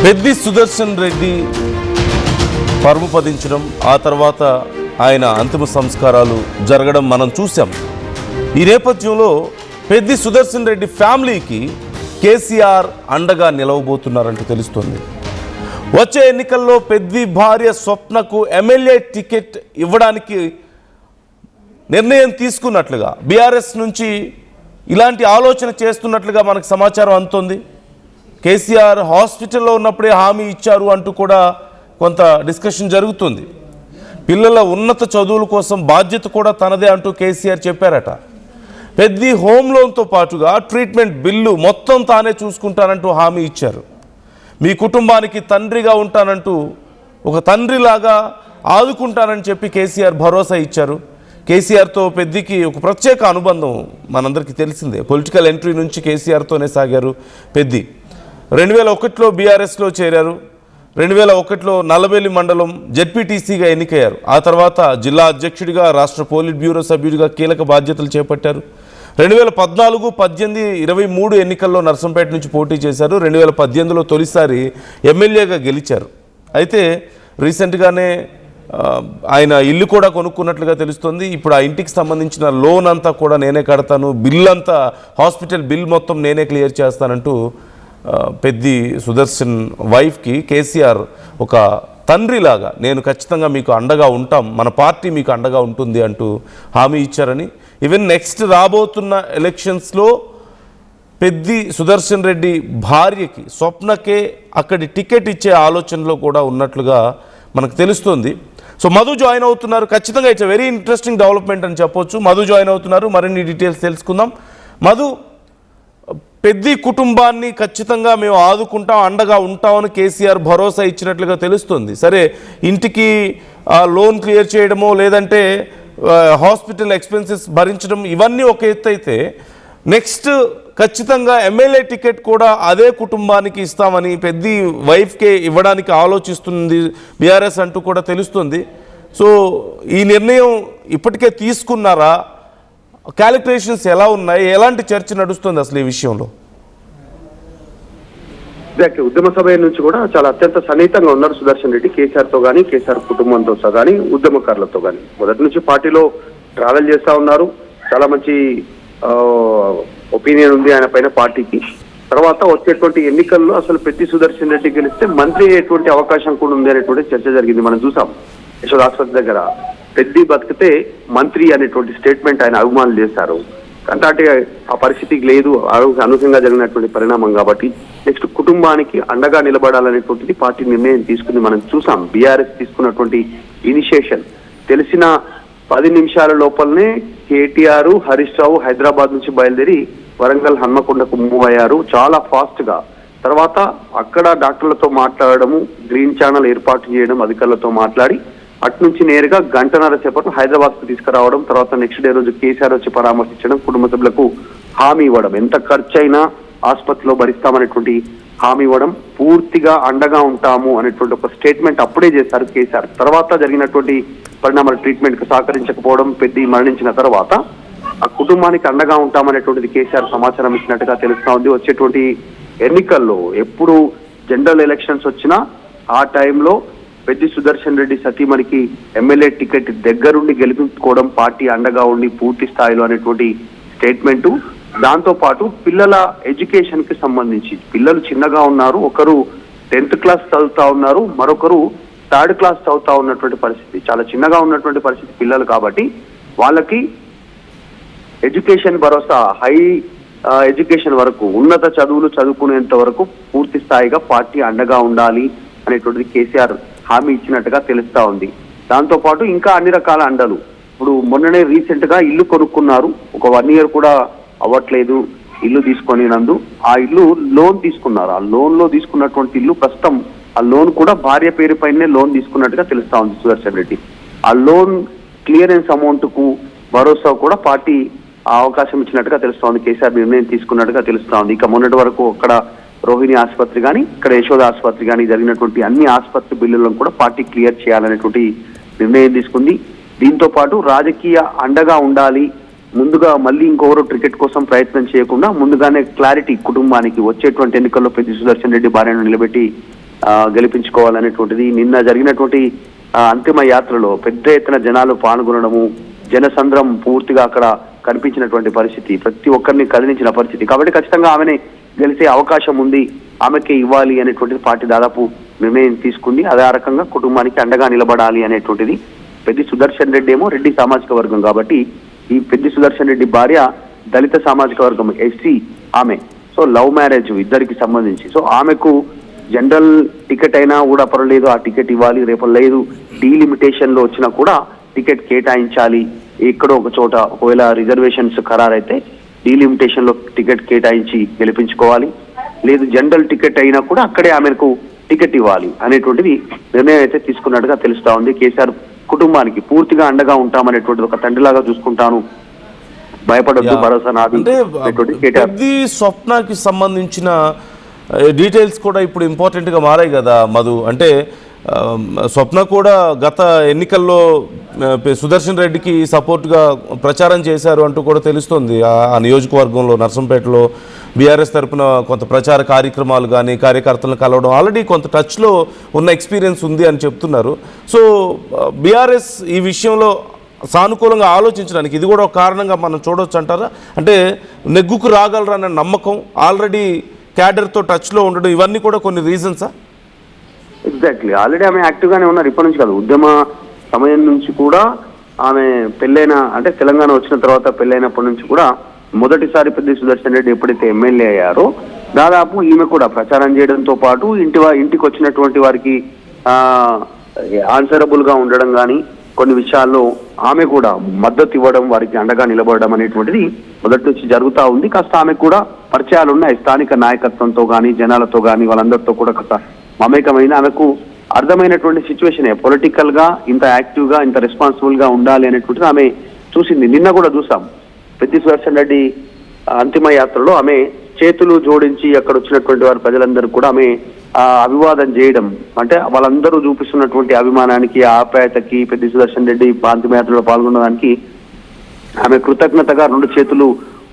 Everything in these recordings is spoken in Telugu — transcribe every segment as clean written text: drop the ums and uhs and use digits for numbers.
పెద్ది సుదర్శన్ రెడ్డి పరమపదించడం, ఆ తర్వాత ఆయన అంతిమ సంస్కారాలు జరగడం మనం చూసాం. ఈ నేపథ్యంలో పెద్ది సుదర్శన్ రెడ్డి ఫ్యామిలీకి కేసీఆర్ అండగా నిలవబోతున్నారంటూ తెలుస్తోంది. వచ్చే ఎన్నికల్లో పెద్ది భార్య స్వప్నకు ఎమ్మెల్యే టికెట్ ఇవ్వడానికి నిర్ణయం తీసుకున్నట్లుగా బీఆర్ఎస్ నుంచి ఇలాంటి ఆలోచన చేస్తున్నట్లుగా మనకు సమాచారం అందుతోంది. కేసీఆర్ హాస్పిటల్లో ఉన్నప్పుడే హామీ ఇచ్చారు అంటూ కూడా కొంత డిస్కషన్ జరుగుతుంది. పిల్లల ఉన్నత చదువుల కోసం బాధ్యత కూడా తనదే అంటూ కేసీఆర్ చెప్పారట. పెద్ది హోమ్ లోన్తో పాటుగా ట్రీట్మెంట్ బిల్లు మొత్తం తానే చూసుకుంటానంటూ హామీ ఇచ్చారు. మీ కుటుంబానికి తండ్రిగా ఉంటానంటూ, ఒక తండ్రిలాగా ఆదుకుంటానని చెప్పి కేసీఆర్ భరోసా ఇచ్చారు. కేసీఆర్తో పెద్దికి ఒక ప్రత్యేక అనుబంధం మనందరికీ తెలిసిందే. పొలిటికల్ ఎంట్రీ నుంచి కేసీఆర్తోనే సాగారు పెద్ది. 2001లో బీఆర్ఎస్లో చేరారు. 2001లో నల్లబెల్లి మండలం జెడ్పీటీసీగా ఎన్నికయ్యారు. ఆ తర్వాత జిల్లా అధ్యక్షుడిగా, రాష్ట్ర పోలిట్ బ్యూరో సభ్యుడిగా కీలక బాధ్యతలు చేపట్టారు. 2014, 18, 23 ఎన్నికల్లో నర్సంపేట నుంచి పోటీ చేశారు. 2018లో తొలిసారి ఎమ్మెల్యేగా గెలిచారు. అయితే రీసెంట్గానే ఆయన ఇల్లు కూడా కొనుక్కున్నట్లుగా తెలుస్తుంది. ఇప్పుడు ఆ ఇంటికి సంబంధించిన లోన్ అంతా కూడా నేనే కడతాను, బిల్ అంతా, హాస్పిటల్ బిల్ మొత్తం నేనే క్లియర్ చేస్తానంటూ పెద్ది సుదర్శన్ వైఫ్కి కేసీఆర్ ఒక తండ్రిలాగా, నేను ఖచ్చితంగా మీకు అండగా ఉంటాం, మన పార్టీ మీకు అండగా ఉంటుంది అంటూ హామీ ఇచ్చారని, ఈవెన్ నెక్స్ట్ రాబోతున్న ఎలక్షన్స్లో పెద్ది సుదర్శన్ రెడ్డి భార్యకి స్వప్నకే అక్కడి టికెట్ ఇచ్చే ఆలోచనలో కూడా ఉన్నట్లుగా మనకు తెలుస్తుంది. సో మధు జాయిన్ అవుతున్నారు. ఖచ్చితంగా ఇట్స్ వెరీ ఇంట్రెస్టింగ్ డెవలప్మెంట్ అని చెప్పొచ్చు. మధు జాయిన్ అవుతున్నారు. మరిన్ని డీటెయిల్స్ తెలుసుకుందాం. మధు, పెద్ది కుటుంబాన్ని ఖచ్చితంగా మేము ఆదుకుంటాం, అండగా ఉంటామని కేసీఆర్ భరోసా ఇచ్చినట్లుగా తెలుస్తుంది. సరే, ఇంటికి లోన్ క్లియర్ చేయడమో లేదంటే హాస్పిటల్ ఎక్స్పెన్సెస్ భరించడం ఇవన్నీ ఒక ఎత్తు అయితే, నెక్స్ట్ ఖచ్చితంగా ఎమ్మెల్యే టికెట్ కూడా అదే కుటుంబానికి ఇస్తామని పెద్ది వైఫ్కే ఇవ్వడానికి ఆలోచిస్తుంది బీఆర్ఎస్ అంటూ కూడా తెలుస్తుంది. సో ఈ నిర్ణయం ఇప్పటికే తీసుకున్నారా? క్యాలిక్యులేషన్స్ ఎలా ఉన్నాయి? ఎలాంటి చర్చ నడుస్తుంది అసలు ఈ విషయంలో? ఉద్యమ సభ నుంచి కూడా చాలా అత్యంత సన్నిహితంగా ఉన్నారు సుదర్శన్ రెడ్డి, కేసీఆర్తో కానీ, కేసీఆర్ కుటుంబంతో కానీ, ఉద్యమకారులతో కానీ. మొదటి నుంచి పార్టీలో ట్రావెల్ చేస్తా ఉన్నారు. చాలా మంచి ఒపీనియన్ ఉంది ఆయన పైన పార్టీకి. తర్వాత వచ్చేటువంటి ఎన్నికల్లో అసలు పెద్ది సుదర్శన్ రెడ్డి గెలిస్తే మంత్రి అయ్యేటువంటి అవకాశం కూడా ఉంది అనేటువంటి చర్చ జరిగింది. మనం చూసాం యశోద ఆసుపత్రి దగ్గర పెద్ది బతికితే మంత్రి అనేటువంటి స్టేట్మెంట్ ఆయన అభిమానులు చేశారు. అంటే ఆ పరిస్థితికి లేదు, అనూహ్యంగా జరిగినటువంటి పరిణామం. కాబట్టి నెక్స్ట్ కుటుంబానికి అండగా నిలబడాలనేటువంటిది పార్టీ నిర్ణయం తీసుకుంది. మనం చూసాం బీఆర్ఎస్ తీసుకున్నటువంటి ఇనిషియేషన్. తెలిసిన 10 నిమిషాల లోపలనే కేటీఆర్, హరీష్ రావు హైదరాబాద్ నుంచి బయలుదేరి వరంగల్ హన్మకొండకు మూవ్ అయ్యారు చాలా ఫాస్ట్ గా. తర్వాత అక్కడ డాక్టర్లతో మాట్లాడడము, గ్రీన్ ఛానల్ ఏర్పాటు చేయడం, అధికారులతో మాట్లాడి అటు నుంచి నేరుగా గంటన్నర సేపట్లో హైదరాబాద్ కు తీసుకురావడం, తర్వాత నెక్స్ట్ డే రోజు కేసీఆర్ వచ్చి పరామర్శించడం, కుటుంబ సభ్యులకు హామీ ఇవ్వడం, ఎంత ఖర్చు అయినా ఆసుపత్రిలో భరిస్తామనేటువంటి హామీ ఇవ్వడం, పూర్తిగా అండగా ఉంటాము అనేటువంటి ఒక స్టేట్మెంట్ అప్పుడే చేశారు కేసీఆర్. తర్వాత జరిగినటువంటి పరిణామాలు, ట్రీట్మెంట్ కు సహకరించకపోవడం, పెద్ది మరణించిన తర్వాత ఆ కుటుంబానికి అండగా ఉంటామనేటువంటిది కేసీఆర్ సమాచారం ఇచ్చినట్టుగా తెలుస్తా ఉంది. వచ్చేటువంటి ఎన్నికల్లో ఎప్పుడు జనరల్ ఎలక్షన్స్ వచ్చినా ఆ టైంలో పెద్ది సుదర్శన్ రెడ్డి సతీమణికి ఎమ్మెల్యే టికెట్ దగ్గరుండి గెలిపించుకోవడం, పార్టీ అండగా ఉండి పూర్తి స్థాయిలో అనేటువంటి స్టేట్మెంటు. దాంతో పాటు పిల్లల ఎడ్యుకేషన్ కి సంబంధించి, పిల్లలు చిన్నగా ఉన్నారు, ఒకరు 10th క్లాస్ చదువుతా ఉన్నారు, మరొకరు 3rd క్లాస్ చదువుతా ఉన్నటువంటి పరిస్థితి. చాలా చిన్నగా ఉన్నటువంటి పరిస్థితి పిల్లలు. కాబట్టి వాళ్ళకి ఎడ్యుకేషన్ భరోసా, హై ఎడ్యుకేషన్ వరకు, ఉన్నత చదువులు చదువుకునేంత వరకు పూర్తి స్థాయిగా పార్టీ అండగా ఉండాలి అనేటువంటిది కేసీఆర్ హామీ ఇచ్చినట్టుగా తెలుస్తా ఉంది. దాంతో పాటు ఇంకా అన్ని రకాల అండలు. ఇప్పుడు మొన్ననే రీసెంట్ గా ఇల్లు కొనుక్కున్నారు, ఒక 1 year కూడా అవ్వట్లేదు ఇల్లు తీసుకొనినందు. ఆ ఇల్లు లోన్ తీసుకున్నారు. ఆ లోన్ లో తీసుకున్నటువంటి ఇల్లు ప్రస్తుతం ఆ లోన్ కూడా భార్య పేరు పైనే లోన్ తీసుకున్నట్టుగా తెలుస్తా ఉంది సుదర్శన్ రెడ్డి. ఆ లోన్ క్లియరెన్స్ అమౌంట్ కు భరోసా కూడా పార్టీ అవకాశం ఇచ్చినట్టుగా తెలుస్తా ఉంది. కేసీఆర్ నిర్ణయం తీసుకున్నట్టుగా తెలుస్తా ఉంది. ఇక మొన్నటి వరకు అక్కడ రోహిణి ఆసుపత్రి కానీ, ఇక్కడ యశోద ఆసుపత్రి కానీ జరిగినటువంటి అన్ని ఆసుపత్రి బిల్లులను కూడా పార్టీ క్లియర్ చేయాలనేటువంటి నిర్ణయం తీసుకుంది. దీంతో పాటు రాజకీయ అండగా ఉండాలి, ముందుగా మళ్ళీ ఇంకొకరు టికెట్ కోసం ప్రయత్నం చేయకుండా ముందుగానే క్లారిటీ కుటుంబానికి వచ్చేటువంటి ఎన్నికల్లో పెద్ది సుదర్శన్ రెడ్డి భార్యను నిలబెట్టి గెలిపించుకోవాలనేటువంటిది. నిన్న జరిగినటువంటి అంతిమ యాత్రలో పెద్ద ఎత్తున జనాలు పాల్గొనడము, జనసంద్రం పూర్తిగా అక్కడ కనిపించినటువంటి పరిస్థితి, ప్రతి ఒక్కరిని కదిలించిన పరిస్థితి. కాబట్టి ఖచ్చితంగా ఆమెనే గెలిచే అవకాశం ఉంది, ఆమెకే ఇవ్వాలి అనేటువంటిది పార్టీ దాదాపు నిర్ణయం తీసుకుంది. అదే రకంగా కుటుంబానికి అండగా నిలబడాలి అనేటువంటిది. పెద్ది సుదర్శన్ రెడ్డి ఏమో రెడ్డి సామాజిక వర్గం కాబట్టి, ఈ పెద్ది సుదర్శన్ రెడ్డి భార్య దళిత సామాజిక వర్గం ఎస్సీ ఆమె. సో లవ్ మ్యారేజ్ ఇద్దరికి సంబంధించి. సో ఆమెకు జనరల్ టికెట్ అయినా కూడా పర్వాలేదు, ఆ టికెట్ ఇవ్వాలి. రేపు లేదు డీలిమిటేషన్ లో వచ్చినా కూడా టికెట్ కేటాయించాలి. ఎక్కడో ఒక చోట ఒకవేళ రిజర్వేషన్స్ ఖరారైతే డీలిమిటేషన్ లో టికెట్ కేటాయించి గెలిపించుకోవాలి. లేదు జనరల్ టికెట్ అయినా కూడా అక్కడే ఆమెకు టికెట్ ఇవ్వాలి అనేటువంటిది నిర్ణయం అయితే తీసుకున్నట్టుగా తెలుస్తా ఉంది. కేసీఆర్ కుటుంబానికి పూర్తిగా అండగా ఉంటామనేటువంటిది, ఒక తండ్రిలాగా చూసుకుంటాను, భయపడొద్దు, భరోసా నాది. పెద్ది స్వప్నకి సంబంధించిన డీటెయిల్స్ కూడా ఇప్పుడు ఇంపార్టెంట్గా మారాయి కదా మధు. అంటే స్వప్న కూడా గత ఎన్నికల్లో సుదర్శన్ రెడ్డికి సపోర్ట్గా ప్రచారం చేశారు అంటూ కూడా తెలుస్తుంది. ఆ నియోజకవర్గంలో నర్సంపేటలో బీఆర్ఎస్ తరఫున కొంత ప్రచార కార్యక్రమాలు కానీ కార్యకర్తలను కలవడం ఆల్రెడీ కొంత టచ్లో ఉన్న ఎక్స్పీరియన్స్ ఉంది అని చెప్తున్నారు. సో బీఆర్ఎస్ ఈ విషయంలో సానుకూలంగా ఆలోచించడానికి ఇది కూడా ఒక కారణంగా మనం చూడవచ్చు అంటారా? అంటే నెగ్గుకు రాగలరన్న నమ్మకం, ఆల్రెడీ క్యాడర్తో టచ్లో ఉండడం, ఇవన్నీ కూడా కొన్ని రీజన్సా? ఎగ్జాక్ట్లీ. ఆల్రెడీ ఆమె యాక్టివ్ గానే ఉన్నారు ఇప్పటి నుంచి కాదు, ఉద్యమ సమయం నుంచి కూడా. ఆమె పెళ్ళైన అంటే తెలంగాణ వచ్చిన తర్వాత పెళ్ళైనప్పటి నుంచి కూడా మొదటిసారి పెద్ది సుదర్శన్ రెడ్డి ఎప్పుడైతే ఎమ్మెల్యే అయ్యారో దాదాపు ఈమె కూడా ప్రచారం చేయడంతో పాటు ఇంటికి వచ్చినటువంటి వారికి ఆన్సరబుల్ గా ఉండడం కానీ, కొన్ని విషయాల్లో ఆమె కూడా మద్దతు ఇవ్వడం, వారికి అండగా నిలబడడం అనేటువంటిది మొదటి నుంచి జరుగుతూ ఉంది. కాస్త ఆమె కూడా పరిచయాలు ఉన్నాయి స్థానిక నాయకత్వంతో కానీ, జనాలతో కానీ, వాళ్ళందరితో కూడా కాస్త మమేకమైన. ఆమెకు అర్థమైనటువంటి సిచ్యువేషన్ పొలిటికల్ గా ఇంత యాక్టివ్ గా ఇంత రెస్పాన్సిబుల్ గా ఉండాలి అనేటువంటిది ఆమె చూసింది. నిన్న కూడా చూసాం పెద్ది సుదర్శన్ రెడ్డి అంతిమ యాత్రలో ఆమె చేతులు జోడించి అక్కడ వచ్చినటువంటి వారు ప్రజలందరూ కూడా ఆమె అభివాదం చేయడం, అంటే వాళ్ళందరూ చూపిస్తున్నటువంటి అభిమానానికి, ఆప్యాయతకి, పెద్ది సుదర్శన్ రెడ్డి అంతిమ యాత్రలో పాల్గొనడానికి ఆమె కృతజ్ఞతగా రెండు చేతులు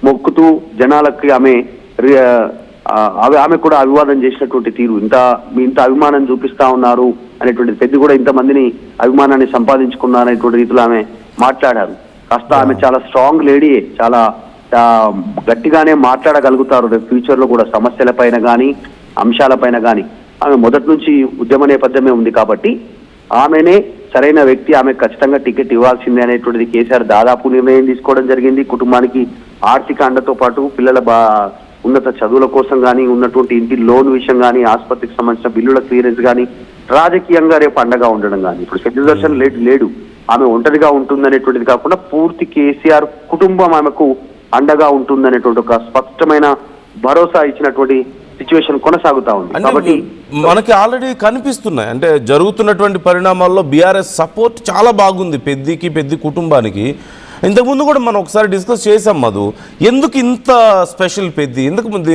మొక్కుతూ జనాలకి ఆమె కూడా అభివాదం చేసినటువంటి తీరు, ఇంత అభిమానం చూపిస్తా ఉన్నారు అనేటువంటి, పెద్ది కూడా ఇంతమందిని అభిమానాన్ని సంపాదించుకున్నారు అనేటువంటి రీతిలో ఆమె మాట్లాడారు. కాస్త ఆమె చాలా స్ట్రాంగ్ లేడీయే, చాలా గట్టిగానే మాట్లాడగలుగుతారు. రేపు ఫ్యూచర్ లో కూడా సమస్యలపైన కానీ అంశాలపైన కానీ. ఆమె మొదటి నుంచి ఉద్యమ నేపథ్యమే ఉంది కాబట్టి ఆమెనే సరైన వ్యక్తి, ఆమె ఖచ్చితంగా టికెట్ ఇవ్వాల్సిందే అనేటువంటిది కేసీఆర్ దాదాపు నిర్ణయం తీసుకోవడం జరిగింది. కుటుంబానికి ఆర్థిక అండతో పాటు పిల్లల ఉన్నత చదువుల కోసం కానీ, ఉన్నటువంటి ఇంటి లోన్ విషయం కానీ, ఆసుపత్రికి సంబంధించిన బిల్లుల క్లియరెన్స్ కానీ, రాజకీయంగా రేపు అండగా ఉండడం కానీ. ఇప్పుడు పెద్ది సుదర్శన్ లేడు, ఆమె ఒంటరిగా ఉంటుందనేటువంటిది కాకుండా పూర్తి కేసీఆర్ కుటుంబం ఆమెకు అండగా ఉంటుందనేటువంటి ఒక స్పష్టమైన భరోసా ఇచ్చినటువంటి సిచ్యువేషన్ కొనసాగుతా ఉంది. కాబట్టి మనకి ఆల్రెడీ కనిపిస్తున్నాయి, అంటే జరుగుతున్నటువంటి పరిణామాల్లో బీఆర్ఎస్ సపోర్ట్ చాలా బాగుంది పెద్ది కుటుంబానికి. ఇంతకుముందు కూడా మనం ఒకసారి డిస్కస్ చేసాం మధు, ఎందుకు ఇంత స్పెషల్ పెద్ది.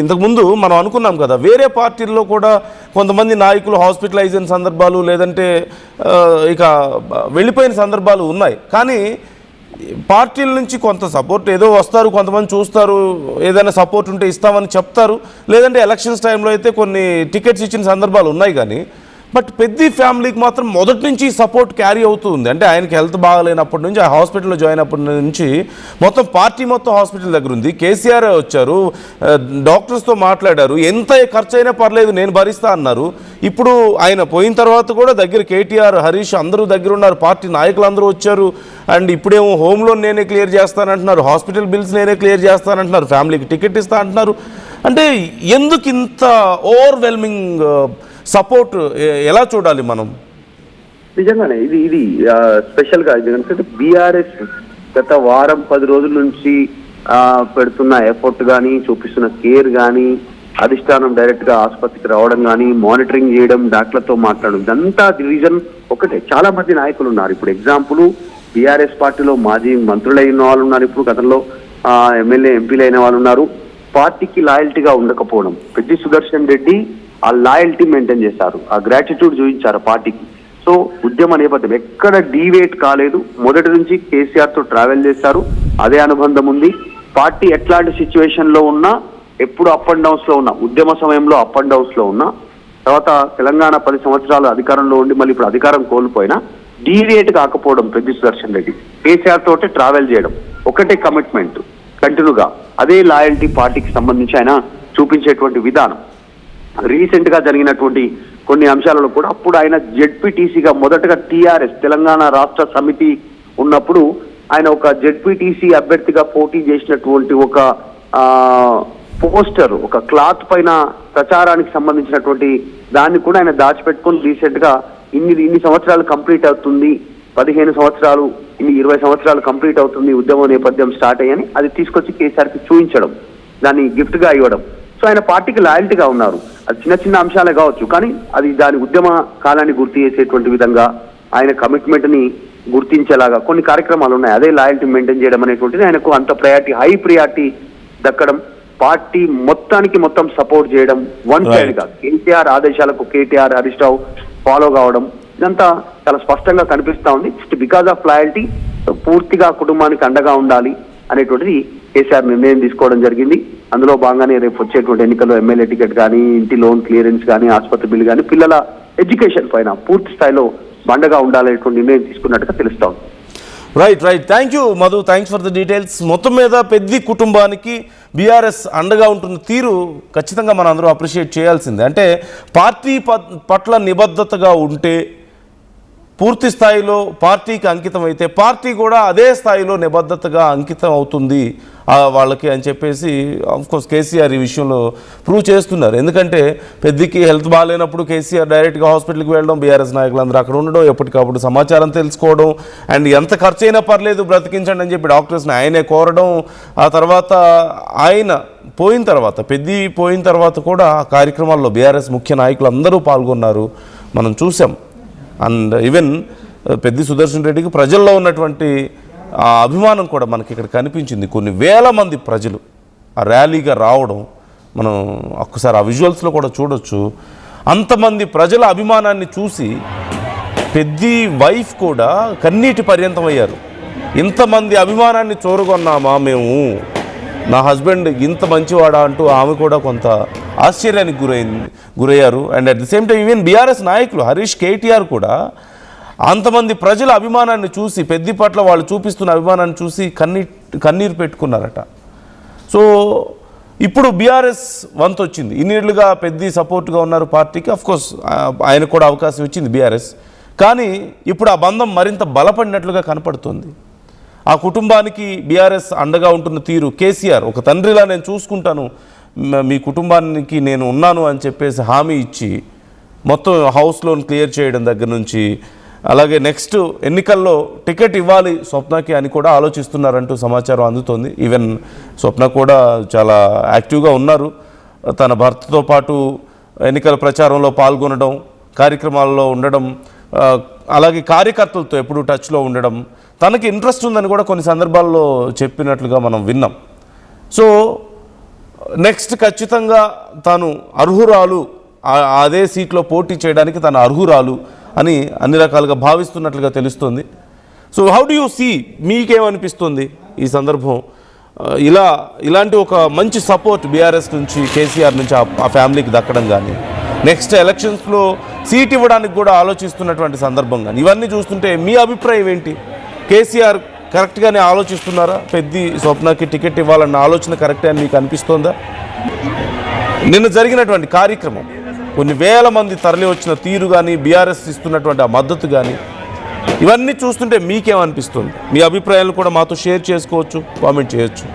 ఇంతకుముందు మనం అనుకున్నాం కదా, వేరే పార్టీల్లో కూడా కొంతమంది నాయకులు హాస్పిటలైజ్ అయిన సందర్భాలు, లేదంటే ఇక వెళ్ళిపోయిన సందర్భాలు ఉన్నాయి. కానీ పార్టీల నుంచి కొంత సపోర్ట్ ఏదో వస్తారు, కొంతమంది చూస్తారు, ఏదైనా సపోర్ట్ ఉంటే ఇస్తామని చెప్తారు, లేదంటే ఎలక్షన్స్ టైంలో అయితే కొన్ని టికెట్స్ ఇచ్చిన సందర్భాలు ఉన్నాయి. కానీ బట్ పెద్ది ఫ్యామిలీకి మాత్రం మొదటి నుంచి సపోర్ట్ క్యారీ అవుతుంది. అంటే ఆయనకి హెల్త్ బాగాలేనప్పటి నుంచి, ఆ హాస్పిటల్లో జాయిన్ అప్పటి నుంచి మొత్తం పార్టీ మొత్తం హాస్పిటల్ దగ్గర ఉంది. కేసీఆర్ వచ్చారు, డాక్టర్స్తో మాట్లాడారు, ఎంత ఖర్చు అయినా పర్లేదు నేను భరిస్తా అన్నారు. ఇప్పుడు ఆయన పోయిన తర్వాత కూడా దగ్గర కేటీఆర్, హరీష్ అందరూ దగ్గర ఉన్నారు, పార్టీ నాయకులు అందరూ వచ్చారు. అండ్ ఇప్పుడేమో హోమ్ లోన్ నేనే క్లియర్ చేస్తానంటున్నారు, హాస్పిటల్ బిల్స్ నేనే క్లియర్ చేస్తానంటున్నారు, ఫ్యామిలీకి టికెట్ ఇస్తా అంటున్నారు. అంటే ఎందుకు ఇంత ఓవర్వెల్మింగ్ సపోర్ట్, ఎలా చూడాలి మనం? నిజంగానే ఇది స్పెషల్ గా, ఎందుకంటే బీఆర్ఎస్ గత వారం 10 రోజుల నుంచి పెడుతున్న ఎఫర్ట్ కానీ, చూపిస్తున్న కేర్ కానీ, అధిష్టానం డైరెక్ట్ గా ఆసుపత్రికి రావడం కానీ, మానిటరింగ్ చేయడం, డాక్టర్లతో మాట్లాడడం, ఇదంతా రీజన్ ఒకటే. చాలా మంది నాయకులు ఉన్నారు. ఇప్పుడు ఎగ్జాంపుల్ బీఆర్ఎస్ పార్టీలో మాజీ మంత్రులు అయిన వాళ్ళు ఉన్నారు, ఇప్పుడు గతంలో ఎమ్మెల్యే ఎంపీలు అయిన వాళ్ళు ఉన్నారు. పార్టీకి లాయల్టీగా ఉండకపోవడం, పెద్ది సుదర్శన్ రెడ్డి ఆ లాయల్టీ మెయింటైన్ చేశారు, ఆ గ్రాటిట్యూడ్ చూపించారు పార్టీకి. సో ఉద్యమ నేపథ్యం ఎక్కడ డీవేట్ కాలేదు, మొదటి నుంచి కేసీఆర్ తో ట్రావెల్ చేశారు, అదే అనుబంధం ఉంది. పార్టీ ఎట్లాంటి సిచ్యువేషన్ లో ఉన్నా, ఎప్పుడు అప్ అండ్ డౌన్స్ లో ఉన్నా, ఉద్యమ సమయంలో అప్ అండ్ డౌన్స్ లో ఉన్నా, తర్వాత తెలంగాణ 10 సంవత్సరాలు అధికారంలో ఉండి మళ్ళీ ఇప్పుడు అధికారం కోల్పోయినా డీవియేట్ కాకపోవడం పెద్ది సుదర్శన్ రెడ్డి, కేసీఆర్ తోటే ట్రావెల్ చేయడం, ఒకటే కమిట్మెంట్ కంటిన్యూగా, అదే లాయల్టీ పార్టీకి సంబంధించి ఆయన చూపించేటువంటి విధానం. రీసెంట్ గా జరిగినటువంటి కొన్ని అంశాలలో కూడా అప్పుడు ఆయన జెడ్పీటీసీగా మొదటగా టీఆర్ఎస్ తెలంగాణ రాష్ట్ర సమితి ఉన్నప్పుడు ఆయన ఒక జెడ్పీటీసీ అభ్యర్థిగా పోటీ చేసినటువంటి ఒక పోస్టర్, ఒక క్లాత్ పైన ప్రచారానికి సంబంధించినటువంటి దాన్ని కూడా ఆయన దాచిపెట్టుకొని రీసెంట్ గా ఇన్ని సంవత్సరాలు కంప్లీట్ అవుతుంది, 15 సంవత్సరాలు 20 సంవత్సరాలు కంప్లీట్ అవుతుంది ఉద్యమ నేపథ్యం స్టార్ట్ అయ్యని అది తీసుకొచ్చి కేసీఆర్ కి చూపించడం, దాన్ని గిఫ్ట్ గా ఇవ్వడం. సో ఆయన పార్టీకి లాయల్టీగా ఉన్నారు. అది చిన్న అంశాలే కావచ్చు, కానీ అది దాని ఉద్యమ కాలాన్ని గుర్తు చేసేటువంటి విధంగా ఆయన కమిట్మెంట్ ని గుర్తించేలాగా కొన్ని కార్యక్రమాలు ఉన్నాయి. అదే లాయల్టీ మెయింటైన్ చేయడం అనేటువంటిది ఆయనకు అంత ప్రయారిటీ, హై ప్రియారిటీ దక్కడం, పార్టీ మొత్తం సపోర్ట్ చేయడం, వన్ సైడ్ గా కేసీఆర్ ఆదేశాలకు కేటీఆర్ హరీష్ రావు ఫాలో కావడం, ఇదంతా చాలా స్పష్టంగా కనిపిస్తా ఉంది. బికాజ్ ఆఫ్ లాయల్టీ పూర్తిగా కుటుంబానికి అండగా ఉండాలి అనేటువంటిది కేసీఆర్ నిర్ణయం తీసుకోవడం జరిగింది. అందులో భాగంగానే రేపు వచ్చేటువంటి ఎన్నికల్లో ఎమ్మెల్యే టికెట్ కానీ, ఇంటి లోన్ క్లియరెన్స్ కానీ, ఆసుపత్రి బిల్లు కానీ, పిల్లల ఎడ్యుకేషన్ పైన పూర్తి స్థాయిలో బండగా ఉండాలనేటువంటి నిర్ణయం తీసుకున్నట్టుగా తెలుస్తా ఉంది. Right. Thank you Madhu, thanks for the details. మొత్తం మీద పెద్ది కుటుంబానికి బీఆర్ఎస్ అండగా ఉంటున్న తీరు ఖచ్చితంగా మనం అందరూ అప్రిషియేట్ చేయాల్సిందే. అంటే పార్టీ పట్ల నిబద్ధతగా ఉంటే, పూర్తి స్థాయిలో పార్టీకి అంకితం అయితే పార్టీ కూడా అదే స్థాయిలో నిబద్ధతగా అంకితం అవుతుంది వాళ్ళకి అని చెప్పేసి ఆఫ్కోర్స్ కేసీఆర్ ఈ విషయంలో ప్రూవ్ చేస్తున్నారు. ఎందుకంటే పెద్దికి హెల్త్ బాగాలేనప్పుడు కేసీఆర్ డైరెక్ట్గా హాస్పిటల్కి వెళ్ళడం, బీఆర్ఎస్ నాయకులందరూ అక్కడ ఉండడం, ఎప్పటికప్పుడు సమాచారం తెలుసుకోవడం, అండ్ ఎంత ఖర్చు అయినా పర్లేదు బ్రతికించండి అని చెప్పి డాక్టర్స్ని ఆయనే కోరడం. ఆ తర్వాత ఆయన పెద్ది పోయిన తర్వాత కూడా ఆ కార్యక్రమాల్లో బీఆర్ఎస్ ముఖ్య నాయకులు అందరూ పాల్గొన్నారు, మనం చూసాం. అండ్ ఈవెన్ పెద్ది సుదర్శన్ రెడ్డికి ప్రజల్లో ఉన్నటువంటి ఆ అభిమానం కూడా మనకి ఇక్కడ కనిపించింది. కొన్ని వేల మంది ప్రజలు ఆ ర్యాలీగా రావడం మనం ఒక్కసారి ఆ విజువల్స్లో కూడా చూడొచ్చు. అంతమంది ప్రజల అభిమానాన్ని చూసి పెద్ది వైఫ్ కూడా కన్నీటి పర్యంతం అయ్యారు. ఇంతమంది అభిమానాన్ని చూరగొన్నామా మేము, నా హస్బెండ్ ఇంత మంచివాడా అంటూ ఆమె కూడా కొంత ఆశ్చర్యానికి గురయ్యారు. And at the same time even BRS నాయకులు హరీష్, కేటీఆర్ కూడా అంతమంది ప్రజల అభిమానాన్ని చూసి, పెద్ది పట్ల వాళ్ళు చూపిస్తున్న అభిమానాన్ని చూసి కన్నీరు పెట్టుకున్నారట. సో ఇప్పుడు బీఆర్ఎస్ వంతు వచ్చింది. ఇన్నేళ్లుగా పెద్ది సపోర్ట్గా ఉన్నారు పార్టీకి, అఫ్కోర్స్ ఆయనకు కూడా అవకాశం ఇచ్చింది బీఆర్ఎస్. కానీ ఇప్పుడు ఆ బంధం మరింత బలపడినట్లుగా కనపడుతుంది. ఆ కుటుంబానికి బీఆర్ఎస్ అండగా ఉంటున్న తీరు, కేసీఆర్ ఒక తండ్రిలా నేను చూసుకుంటాను, మీ కుటుంబానికి నేను ఉన్నాను అని చెప్పేసి హామీ ఇచ్చి మొత్తం హౌస్ లోన్ క్లియర్ చేయడం దగ్గర నుంచి, అలాగే నెక్స్ట్ ఎన్నికల్లో టికెట్ ఇవ్వాలి స్వప్నకి అని కూడా ఆలోచిస్తున్నారంటూ సమాచారం అందుతోంది. ఈవెన్ స్వప్న కూడా చాలా యాక్టివ్గా ఉన్నారు. తన భర్తతో పాటు ఎన్నికల ప్రచారంలో పాల్గొనడం, కార్యక్రమాల్లో ఉండడం, అలాగే కార్యకర్తలతో ఎప్పుడూ టచ్లో ఉండడం, తనకి ఇంట్రెస్ట్ ఉందని కూడా కొన్ని సందర్భాల్లో చెప్పినట్లుగా మనం విన్నాం. సో నెక్స్ట్ ఖచ్చితంగా తాను అర్హురాలు, అదే సీట్లో పోటీ చేయడానికి తను అర్హురాలు అని అన్ని రకాలుగా భావిస్తున్నట్లుగా తెలుస్తుంది. So how do you see, మీకేమనిపిస్తుంది ఈ సందర్భం? ఇలాంటి ఒక మంచి సపోర్ట్ బీఆర్ఎస్ నుంచి, కేసీఆర్ నుంచి ఆ ఫ్యామిలీకి దక్కడం కానీ, నెక్స్ట్ ఎలక్షన్స్లో సీట్ ఇవ్వడానికి కూడా ఆలోచిస్తున్నటువంటి సందర్భం కానీ, ఇవన్నీ చూస్తుంటే మీ అభిప్రాయం ఏంటి? కేసీఆర్ కరెక్ట్గానే ఆలోచిస్తున్నారా? పెద్ది స్వప్నకి టికెట్ ఇవ్వాలన్న ఆలోచన కరెక్టే అని మీకు అనిపిస్తోందా? నిన్న జరిగినటువంటి కార్యక్రమం, కొన్ని వేల మంది తరలి వచ్చిన తీరు కానీ, బీఆర్ఎస్ ఇస్తున్నటువంటి ఆ మద్దతు కానీ, ఇవన్నీ చూస్తుంటే మీకేమనిపిస్తుంది? మీ అభిప్రాయాలు కూడా మాతో షేర్ చేసుకోవచ్చు, కామెంట్ చేయొచ్చు.